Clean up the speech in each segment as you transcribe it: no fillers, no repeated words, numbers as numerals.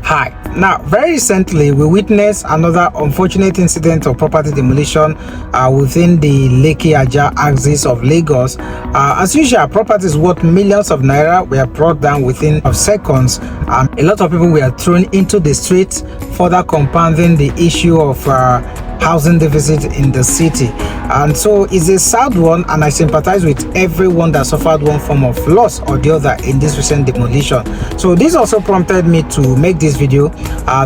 Hi. Now, very recently, we witnessed another unfortunate incident of property demolition within the Lekki Ajah axis of Lagos. As usual, properties worth millions of naira were brought down within seconds. A lot of people were thrown into the streets, further compounding the issue of housing deficit in the city. And so it's a sad one, and I sympathize with everyone that suffered one form of loss or the other in this recent demolition. So this also prompted me to make this video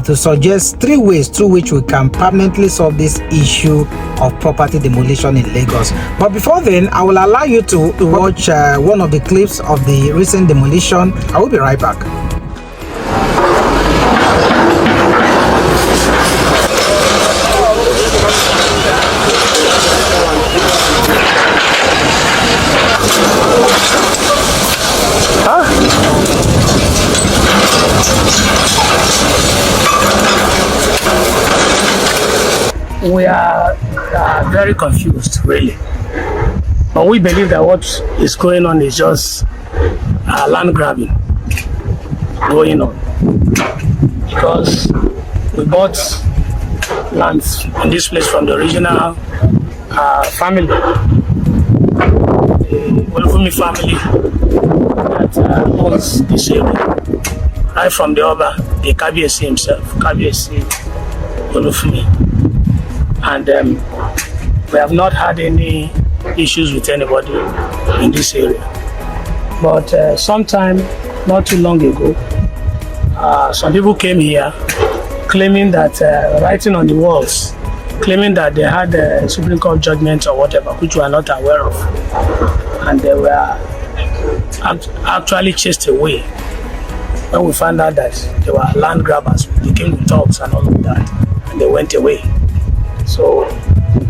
to suggest 3 ways through which we can permanently solve this issue of property demolition in Lagos. But before then, I will allow you to watch one of the clips of the recent demolition. I will be right back. We are very confused, really. But we believe that what is going on is just land grabbing going on. Because we bought lands in this place from the original family, the Olufumi family that owns this area. Right from the Oba, the Kabiyesi himself, Kabiyesi Olufumi. And we have not had any issues with anybody in this area. But sometime not too long ago, some people came here claiming that, writing on the walls, claiming that they had a Supreme Court judgment or whatever, which we are not aware of. And they were actually chased away when we found out that they were land grabbers. They came with dogs and all of that, and they went away. So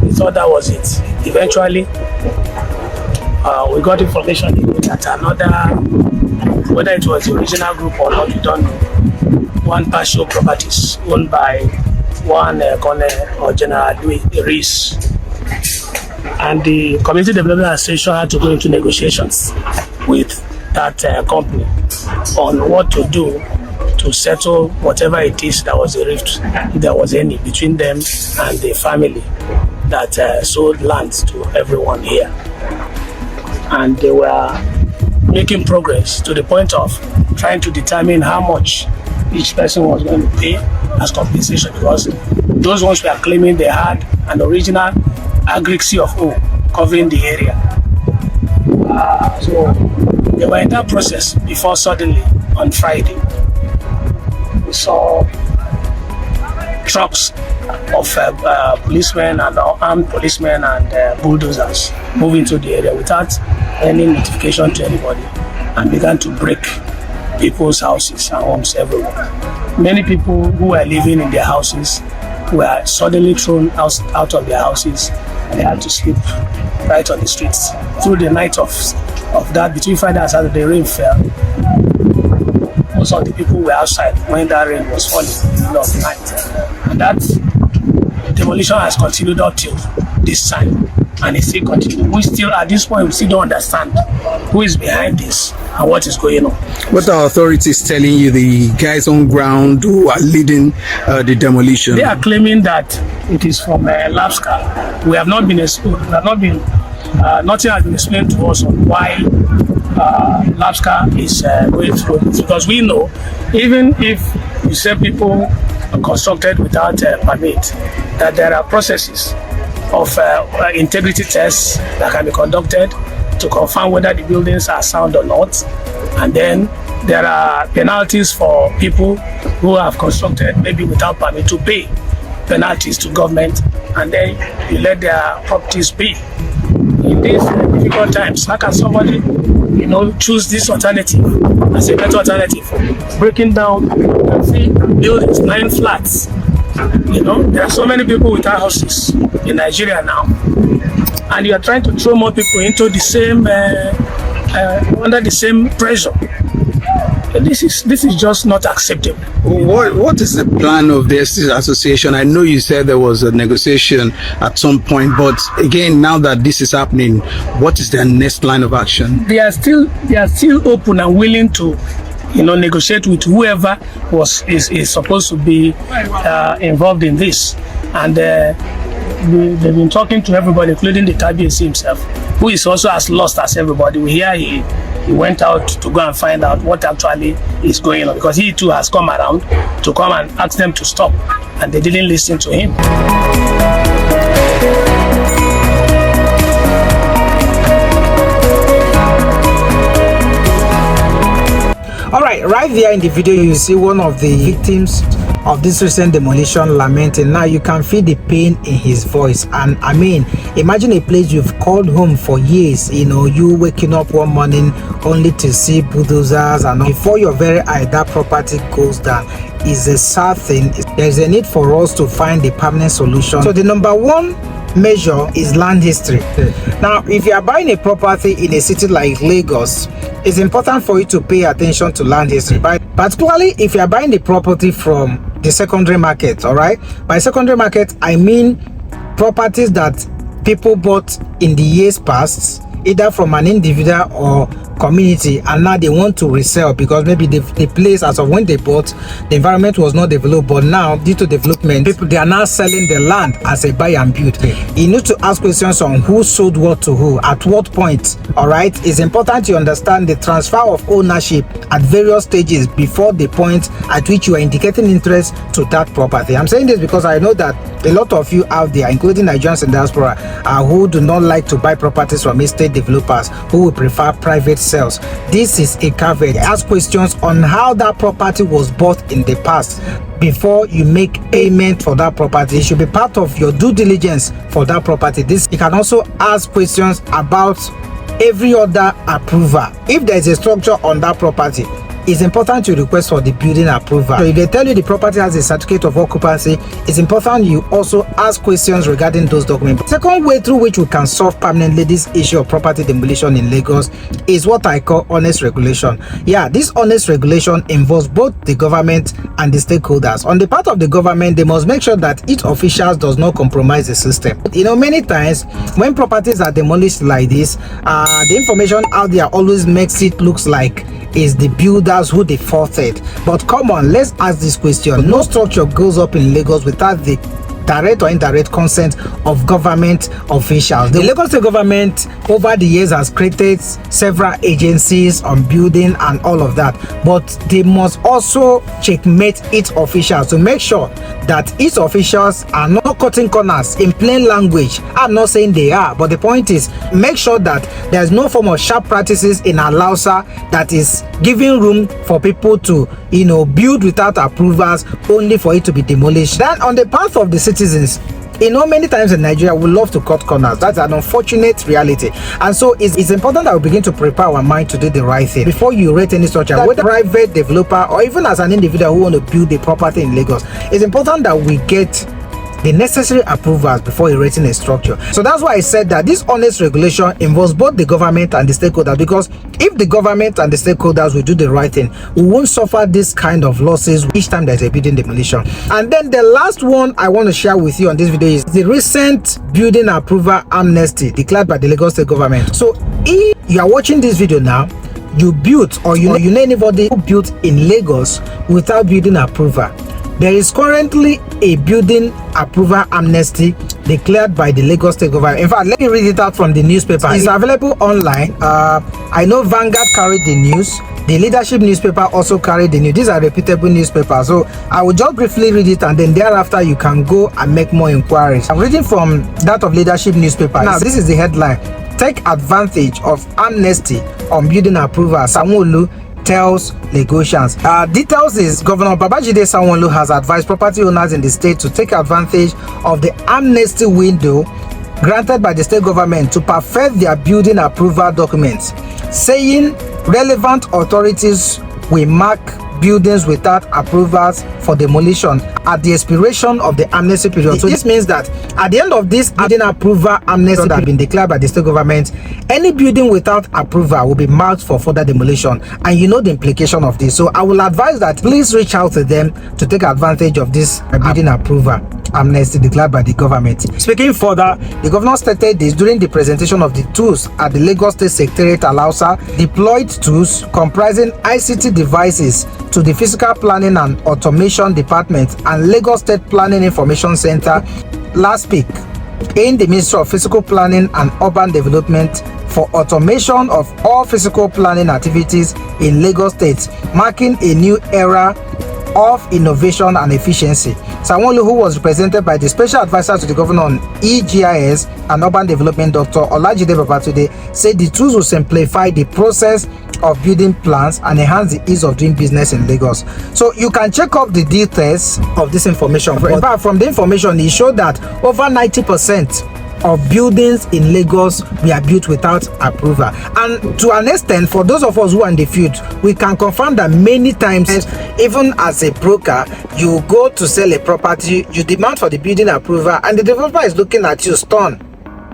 we thought that was it. Eventually, we got information that another, whether it was the original group or not, we don't know, one partial properties owned by one Colonel or General Rees, and the Community Development Association had to go into negotiations with that company on what to do to settle whatever it is that was a rift, if there was any, between them and the family that sold lands to everyone here. And they were making progress to the point of trying to determine how much each person was going to pay as compensation, because those ones were claiming they had an original aggregate of O covering the area. So they were in that process before suddenly on Friday we saw trucks of policemen and armed policemen and bulldozers move into the area without any notification to anybody and began to break people's houses and homes everywhere. Many people who were living in their houses were suddenly thrown out of their houses, and they had to sleep right on the streets. Through the night of that, between Friday and Saturday, rain fell. Most of the people were outside when that rain was falling in the middle of the night. And that demolition has continued up till this time, and it's still continuing. We still, at this point, we still don't understand who is behind this and what is going on. What are authorities telling you, the guys on ground who are leading the demolition? They are claiming that it is from Labska. We have not been, nothing has been explained to us on why Labska is going through this, because we know even if you say people are constructed without a permit, that there are processes of integrity tests that can be conducted to confirm whether the buildings are sound or not. And then there are penalties for people who have constructed maybe without permit to pay penalties to government, and then you let their properties be. In these difficult times, how can somebody, choose this alternative as a better alternative? Breaking down, you can see buildings, 9 flats. There are so many people without houses in Nigeria now, and you are trying to throw more people into the same, under the same pressure. This is just not acceptable. What is the plan of this association? I know you said there was a negotiation at some point, but again, now that this is happening, what is their next line of action? They are still open and willing to negotiate with whoever is supposed to be involved in this. And they've been talking to everybody, including the Kabiyesi himself, who is also as lost as everybody. We hear he went out to go and find out what actually is going on, because he too has come around to come and ask them to stop, and they didn't listen to him. All right there in the video, you see one of the victims of this recent demolition lamenting. Now you can feel the pain in his voice, and I mean, imagine a place you've called home for years, you waking up one morning only to see bulldozers, and before your very eye that property goes down. Is a sad thing. There's a need for us to find a permanent solution. So the number one measure is land history. Now, if you are buying a property in a city like Lagos, it's important for you to pay attention to land history, but particularly if you are buying the property from the secondary market. All right, by secondary market I mean properties that people bought in the years past, either from an individual or community, and now they want to resell because maybe the place as of when they bought, the environment was not developed, but now due to development, people, they are now selling the land as a buy and build. You need to ask questions on who sold what to who at what point. All right, it's important to understand the transfer of ownership at various stages before the point at which you are indicating interest to that property. I'm saying this because I know that a lot of you out there, including Nigerians in diaspora, who do not like to buy properties from estate developers, who will prefer private sales. This is a caveat. Ask questions on how that property was bought in the past before you make payment for that property. It should be part of your due diligence for that property. You can also ask questions about every other approval. If there is a structure on that property, it's important to request for the building approval. So if they tell you the property has a certificate of occupancy, it's important you also ask questions regarding those documents. Second way through which we can solve permanently this issue of property demolition in Lagos is what I call honest regulation. Yeah, this honest regulation involves both the government and the stakeholders. On the part of the government, they must make sure that each official does not compromise the system. Many times when properties are demolished like this, the information out there always makes it looks like is the builders who defaulted. But come on, let's ask this question. No structure goes up in Lagos without the direct or indirect consent of government officials. The Lagos State government over the years has created several agencies on building and all of that, but they must also checkmate its officials to make sure that its officials are not cutting corners. In plain language, I'm not saying they are, but the point is, make sure that there's no form of sharp practices in Alausa that is giving room for people to build without approvals only for it to be demolished. Then on the part of the citizens, many times in Nigeria we love to cut corners. That's an unfortunate reality, and so it's important that we begin to prepare our mind to do the right thing before you rate any structure, whether private developer or even as an individual who want to build a property in Lagos. It's important that we get the necessary approvals before erecting a structure. So that's why I said that this honest regulation involves both the government and the stakeholders, because if the government and the stakeholders will do the right thing, we won't suffer this kind of losses each time there's a building demolition. And then the last one I want to share with you on this video is the recent building approval amnesty declared by the Lagos State government. So if you are watching this video now, you built or you know anybody who built in Lagos without building approval, there is currently a building approval amnesty declared by the Lagos State government. In fact, let me read it out from the newspaper. It's available online. I know Vanguard carried the news. The Leadership newspaper also carried the news. These are reputable newspapers. So I will just briefly read it, and then thereafter you can go and make more inquiries. I'm reading from that of Leadership newspaper. Now, this is the headline: Take advantage of amnesty on building approval. Sanwo-Olu tells Lagosians. Details is Governor Babajide Sanwo-Olu has advised property owners in the state to take advantage of the amnesty window granted by the state government to perfect their building approval documents, saying relevant authorities will mark buildings without approvals for demolition at the expiration of the amnesty period. So this means that at the end of this building approval amnesty that has been declared by the state government, any building without approval will be marked for further demolition, and you know the implication of this. So I will advise that please reach out to them to take advantage of this building approval. amnesty declared by the government. Speaking further, the governor stated this during the presentation of the tools at the Lagos State Secretariat Alausa. Deployed tools comprising ICT devices to the Physical Planning and Automation Department and Lagos State Planning Information Center last week in the Ministry of Physical Planning and Urban Development for automation of all physical planning activities in Lagos State, marking a new era of innovation and efficiency. Sanwo-Olu, who was represented by the Special Advisor to the Governor on EGIS and Urban Development, Dr. Olajide Babatude, said the tools will simplify the process of building plans and enhance the ease of doing business in Lagos. So you can check up the details of this information. In fact, from the information, it showed that over 90% of buildings in Lagos were built without approval, and to an extent, for those of us who are in the field, we can confirm that many times, even as a broker, you go to sell a property, you demand for the building approval, and the developer is looking at you stunned,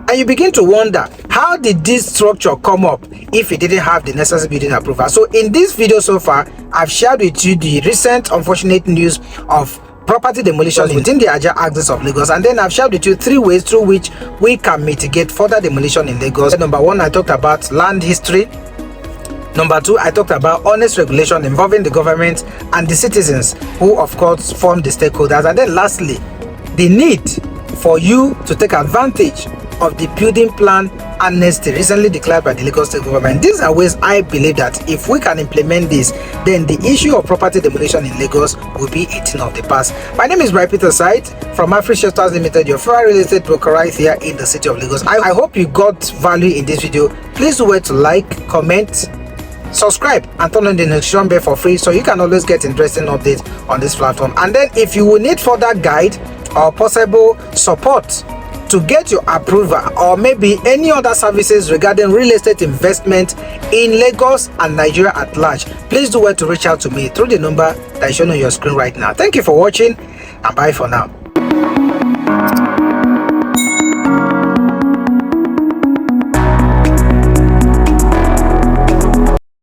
and you begin to wonder, how did this structure come up if it didn't have the necessary building approval? So in this video so far, I've shared with you the recent unfortunate news of property demolition within the Ajah axis of Lagos, and then I've shared with you 3 ways through which we can mitigate further demolition in Lagos. Number 1, I talked about land history. Number 2, I talked about honest regulation involving the government and the citizens, who of course form the stakeholders. And then lastly, the need for you to take advantage of the building plan amnesty recently declared by the Lagos State government. These are ways I believe that if we can implement this, then the issue of property demolition in Lagos will be a thing of the past. My name is Peterside from Afri Shelters Ltd, your fair real estate broker right here in the city of Lagos. I hope you got value in this video. Please do wait to like, comment, subscribe, and turn on the notification bell for free, so you can always get interesting updates on this platform. And then if you will need further guide or possible support to get your approval, or maybe any other services regarding real estate investment in Lagos and Nigeria at large, please do well to reach out to me through the number that is shown on your screen right now. Thank you for watching, and bye for now.